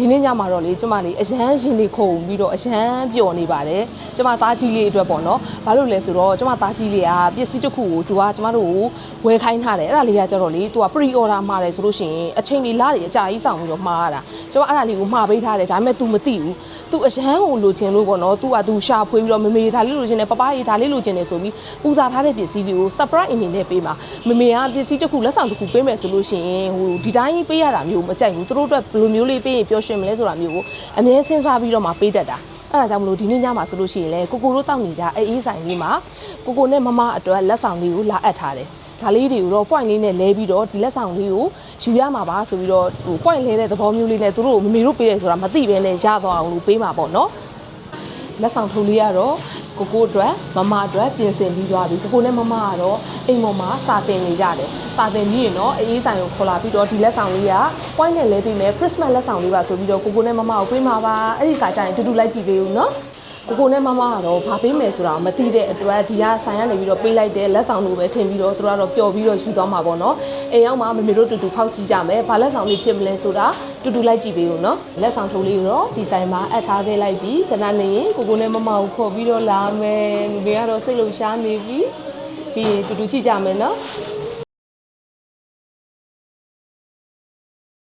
ဒီနေ့ညမှာတော့လေကျမလေးအရန်ရင်လေးခုံပြီးတော့အရန်ပျော်နေပါတယ်ကျမသားကြီးလေးအတွက်ပေါ့နော်ဘာလို့လဲဆိုတော့ကျမသားကြီးလေးကပစ္စည်းတစ်ခုကိုသူကကျမတို့ကိုဝယ်ခိုင်းထားတယ်အဲ့ဒါလေးကကျတော့လေသူက pre order မှာတယ်ဆိုလို့ရှိရင်အချိန်လေးလာတယ်အကြာကြီးဆောင်ပြီးတော့မှားရတာကျမအဲ့ဒါလေးကိုမှားပေးထားတယ်ဒါပေမဲ့ तू မသိဘူး तू အရန်ကိုလိုချင်လို့ပေါ့နော် तू က तू ရှာဖွေပြီးတော့မမေဒါလေးလိုချင်တယ်ပပကြီးဒါလေးလိုချင်တယ်ဆိုပြီးပူဇာထားတဲ့ပစ္စည်းလေးကို surprise အနေနဲ့ပေးမှာမမေကပစ္စည်းတစ်ခုလက်ဆောင်တစ်ခုပေးမယ်ဆိုလို့ရှိရင်ဟိုဒီတိုင်းပေးရတာမျိုးမကြိုက်ဘူးသူတို့အတွက်ဘယ်လိုမျိုးလေးပေးရင်ပျော်ရွှင်မလဲဆိုတာမျိုးကိုအမြဲစဉ်းစားပြီးတော့မှပေးတတ်တာအဲ့ဒါကြောင့်မလို့ဒီနေ့ညမှာဆိုလို့ရှိရင်လေကိုကိုတို့တောက်နေကြအေးဆိုင်လေးမှာကိုကိုနဲ့မမအတွက်လက်ဆောင်လေးကိုလာအပ်ထားတယ်ဒါလေးတွေကိုတော့ point လေးနဲ့လဲပြီးတော့ဒီလက်ဆောင်လေးကိုယူရမှာပါဆိုပြီးတော့ဟို point လဲတဲ့သဘောမျိုးလေးနဲ့သူတို့မမေတို့ပေးတယ်ဆိုတာမသိဘဲနဲ့ရသွားအောင်လို့ပေးမှာပေါ့နော်လက်ဆောင်ထုံလေးကတော့ကိုကိုအတွက်မမအတွက်ပြင်ဆင်ပြီးသွားပြီကိုကိုနဲ့မမကတော့အိမ်ပေါ်မှာစာတင်နေကြတယ်စာတင်ပြီးရင်တော့အေးဆိုင်ကိုခေါ်လာပြီးတော့ဒီလက်ဆောင်လေးက point နဲ့လဲပေးမယ် Christmas လက်ဆောင်လေးပါဆိုပြီးတော့ကိုကိုနဲ့မမကိုပေးမှာပါအဲ့ဒီခါကျရင်တူတူလိုက်ကြည့်ပေးဦးနော်ကိုကိုနဲ့မမကတော့ဘာပေးမယ်ဆိုတာမသိတဲ့အတွက်ဒီကဆိုင်ကနေပြီးတော့ပေးလိုက်တဲ့လက်ဆောင်လိုပဲထင်ပြီးတော့သူတို့ကတော့ပျော်ပြီးတော့ယူသွားမှာပေါ့နော်အိမ်ရောက်မှမမေတို့တူတူဖောက်ကြည့်ကြမယ်ဘာလက်ဆောင်လေးဖြစ်မလဲဆိုတာတူတူလိုက်ကြည့်ပေးဦးနော်လက်ဆောင်ထုံးလေးကိုတော့ဒီဆိုင်မှာအပ်ထားခဲ့လိုက်ပြီးခဏနေရင်ကိုကိုနဲ့မမကိုခေါ်ပြီးတော့လာမယ်မမေကတော့စိတ်လှုပ်ရှားနေပြီပြီးရင်တူတူကြည့်ကြမယ်နော်